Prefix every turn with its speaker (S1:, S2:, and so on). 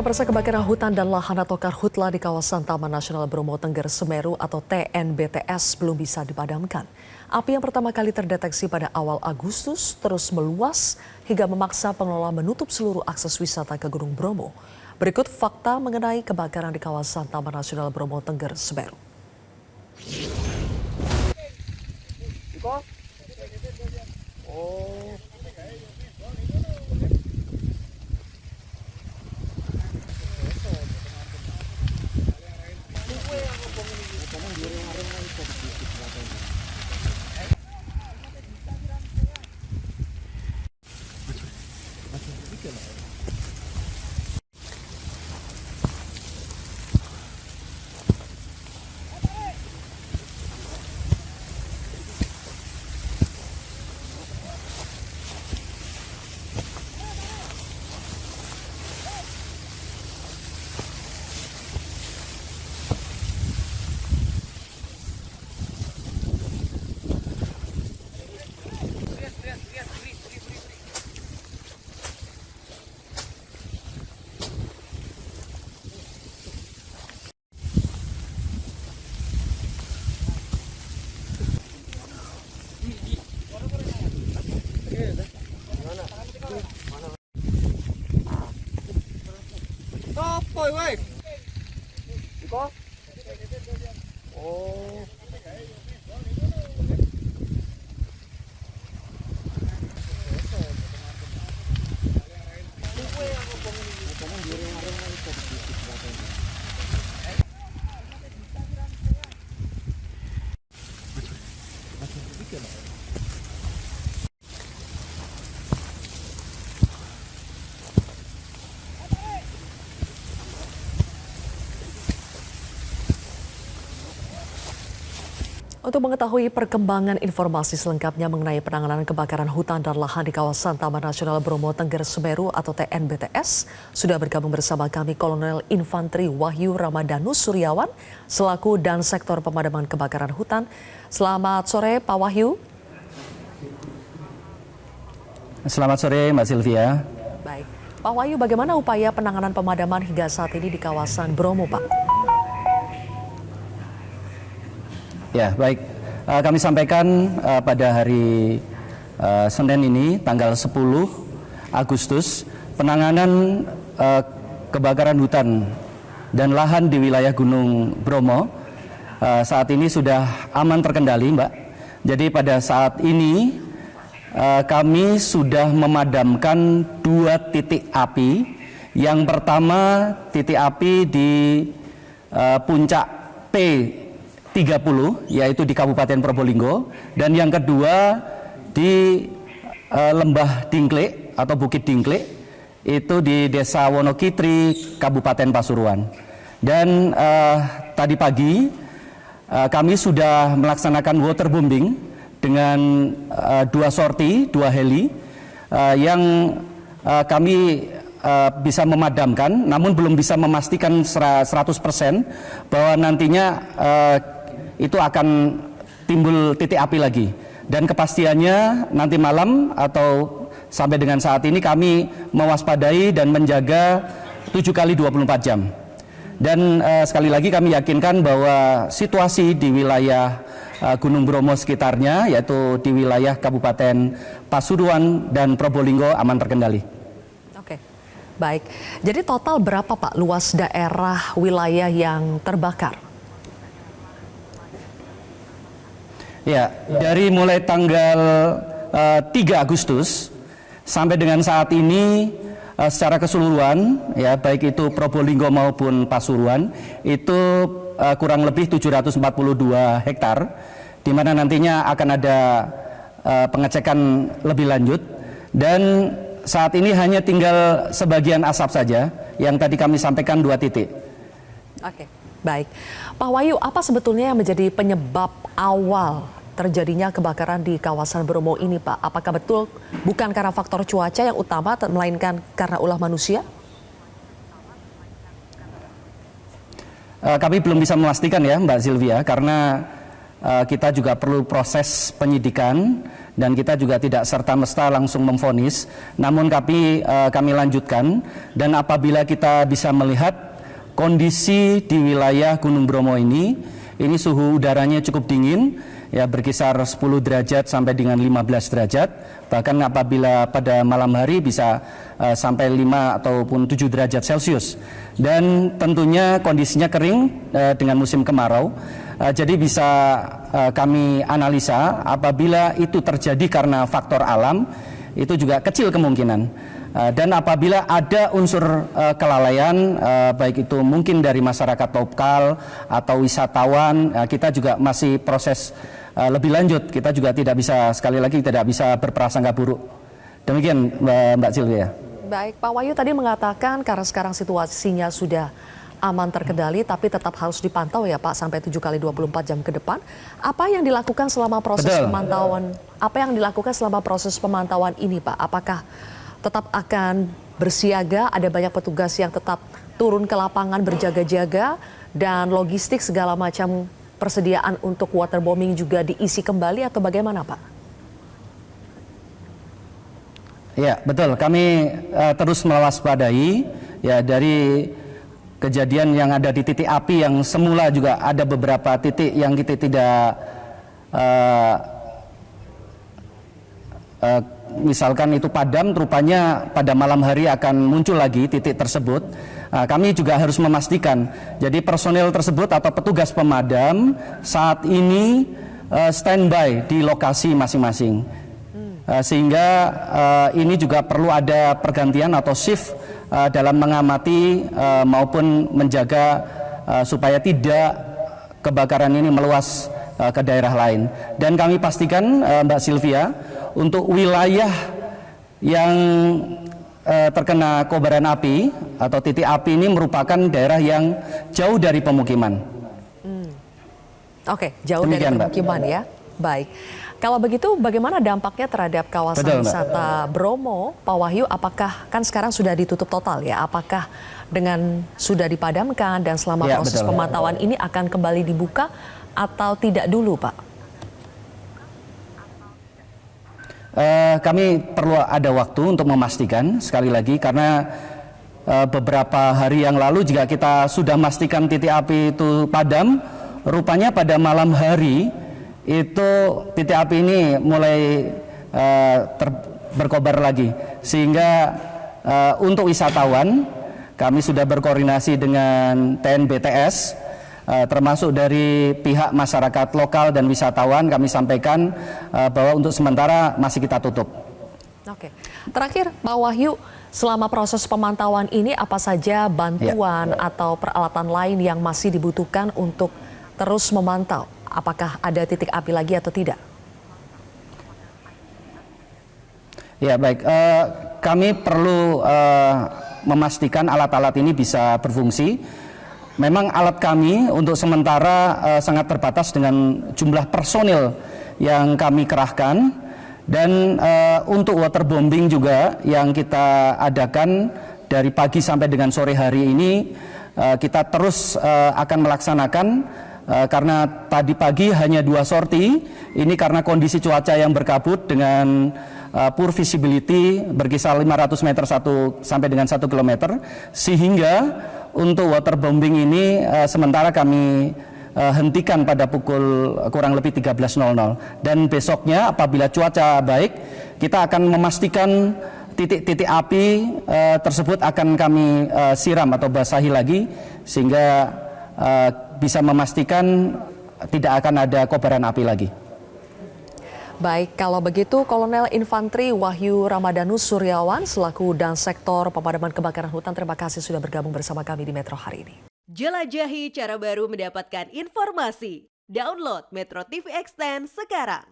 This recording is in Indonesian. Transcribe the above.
S1: Pemirsa, kebakaran hutan dan lahan atau karhutla di kawasan Taman Nasional Bromo Tengger Semeru atau TNBTS belum bisa dipadamkan. Api yang pertama kali terdeteksi pada awal Agustus terus meluas hingga memaksa pengelola menutup seluruh akses wisata ke Gunung Bromo. Berikut fakta mengenai kebakaran di kawasan Taman Nasional Bromo Tengger Semeru.
S2: Ôi ơi. Có. Ồ.
S1: Untuk mengetahui perkembangan informasi selengkapnya mengenai penanganan kebakaran hutan dan lahan di kawasan Taman Nasional Bromo Tengger Semeru atau TNBTS, sudah bergabung bersama kami Kolonel Infanteri Wahyu Ramadanus Suryawan selaku dan Sektor Pemadaman Kebakaran Hutan. Selamat sore Pak Wahyu.
S3: Selamat sore Mbak Sylvia.
S1: Baik, Pak Wahyu, bagaimana upaya penanganan pemadaman hingga saat ini di kawasan Bromo, Pak?
S3: Ya, baik. Kami sampaikan pada hari Senin ini, tanggal 10 Agustus, penanganan kebakaran hutan dan lahan di wilayah Gunung Bromo saat ini sudah aman terkendali, Mbak. Jadi pada saat ini kami sudah memadamkan 2 titik api. Yang pertama titik api di puncak P30, yaitu di Kabupaten Probolinggo, dan yang kedua di Lembah Dingklik atau Bukit Dingklik, itu di Desa Wonokitri, Kabupaten Pasuruan. Dan tadi pagi kami sudah melaksanakan waterbombing dengan 2 sorti, 2 heli yang kami bisa memadamkan, namun belum bisa memastikan 100% bahwa nantinya itu akan timbul titik api lagi. Dan kepastiannya nanti malam atau sampai dengan saat ini kami mewaspadai dan menjaga 7 kali 24 jam. Dan sekali lagi kami yakinkan bahwa situasi di wilayah Gunung Bromo sekitarnya, yaitu di wilayah Kabupaten Pasuruan dan Probolinggo, aman terkendali.
S1: Oke, baik. Jadi total berapa Pak luas daerah wilayah yang terbakar?
S3: Ya, dari mulai tanggal 3 Agustus sampai dengan saat ini secara keseluruhan, ya baik itu Probolinggo maupun Pasuruan, itu kurang lebih 742 hektar, di mana nantinya akan ada pengecekan lebih lanjut. Dan saat ini hanya tinggal sebagian asap saja yang tadi kami sampaikan 2 titik.
S1: Oke, baik. Pak Wahyu, apa sebetulnya yang menjadi penyebab awal terjadinya kebakaran di kawasan Bromo ini, Pak? Apakah betul bukan karena faktor cuaca yang utama, melainkan karena ulah manusia?
S3: Kami belum bisa memastikan ya Mbak Sylvia, karena kita juga perlu proses penyidikan dan kita juga tidak serta-merta langsung memvonis, namun kami lanjutkan, dan apabila kita bisa melihat kondisi di wilayah Gunung Bromo ini suhu udaranya cukup dingin, ya berkisar 10 derajat sampai dengan 15 derajat, bahkan apabila pada malam hari bisa sampai 5 ataupun 7 derajat Celcius, dan tentunya kondisinya kering dengan musim kemarau. Jadi bisa kami analisa apabila itu terjadi karena faktor alam, itu juga kecil kemungkinan. Dan apabila ada unsur kelalaian, baik itu mungkin dari masyarakat lokal atau wisatawan, kita juga masih proses lebih lanjut. Kita juga tidak bisa, sekali lagi tidak bisa berprasangka buruk. Demikian Mbak Sylvia.
S1: Baik, Pak Wahyu tadi mengatakan karena sekarang situasinya sudah aman terkendali, tapi tetap harus dipantau ya Pak sampai 7 kali 24 jam ke depan. Apa yang dilakukan selama proses pemantauan? Apa yang dilakukan selama proses pemantauan ini Pak? Apakah tetap akan bersiaga? Ada banyak petugas yang tetap turun ke lapangan berjaga-jaga, dan logistik segala macam persediaan untuk waterbombing juga diisi kembali atau bagaimana Pak?
S3: Ya betul, kami terus mewaspadai ya dari kejadian yang ada di titik api yang semula juga ada beberapa titik yang kita tidak misalkan itu padam, rupanya pada malam hari akan muncul lagi titik tersebut. Kami juga harus memastikan, jadi personel tersebut atau petugas pemadam saat ini standby di lokasi masing-masing. Sehingga ini juga perlu ada pergantian atau shift dalam mengamati maupun menjaga supaya tidak kebakaran ini meluas ke daerah lain. Dan kami pastikan Mbak Sylvia, untuk wilayah yang terkena kobaran api atau titik api ini merupakan daerah yang jauh dari pemukiman.
S1: Oke, jauh dari pemukiman ya. Baik. Kalau begitu bagaimana dampaknya terhadap kawasan wisata Bromo, Pak Wahyu? Apakah kan sekarang sudah ditutup total ya? Apakah dengan sudah dipadamkan dan selama proses pemantauan ini akan kembali dibuka atau tidak dulu, Pak?
S3: Kami perlu ada waktu untuk memastikan sekali lagi, karena beberapa hari yang lalu jika kita sudah memastikan titik api itu padam, rupanya pada malam hari itu titik api ini mulai berkobar lagi, sehingga untuk wisatawan kami sudah berkoordinasi dengan TNBTS, termasuk dari pihak masyarakat lokal dan wisatawan. Kami sampaikan bahwa untuk sementara masih kita tutup.
S1: Oke, terakhir Pak Wahyu, selama proses pemantauan ini apa saja bantuan atau peralatan lain yang masih dibutuhkan untuk terus memantau? Apakah ada titik api lagi atau tidak?
S3: Ya baik, kami perlu memastikan alat-alat ini bisa berfungsi. Memang alat kami untuk sementara sangat terbatas dengan jumlah personil yang kami kerahkan, dan untuk waterbombing juga yang kita adakan dari pagi sampai dengan sore hari ini kita terus akan melaksanakan. Karena tadi pagi hanya 2 sorti, ini karena kondisi cuaca yang berkabut dengan poor visibility berkisar 500 meter sampai dengan 1 kilometer, sehingga untuk waterbombing ini sementara kami hentikan pada pukul kurang lebih 13.00, dan besoknya apabila cuaca baik kita akan memastikan titik-titik api tersebut akan kami siram atau basahi lagi, sehingga bisa memastikan tidak akan ada kobaran api lagi.
S1: Baik, kalau begitu Kolonel Infantri Wahyu Ramadhanus Suryawan selaku Dansektor Pemadaman Kebakaran Hutan, terima kasih sudah bergabung bersama kami di Metro hari ini.
S4: Jelajahi cara baru mendapatkan informasi. Download Metro TV Extend sekarang.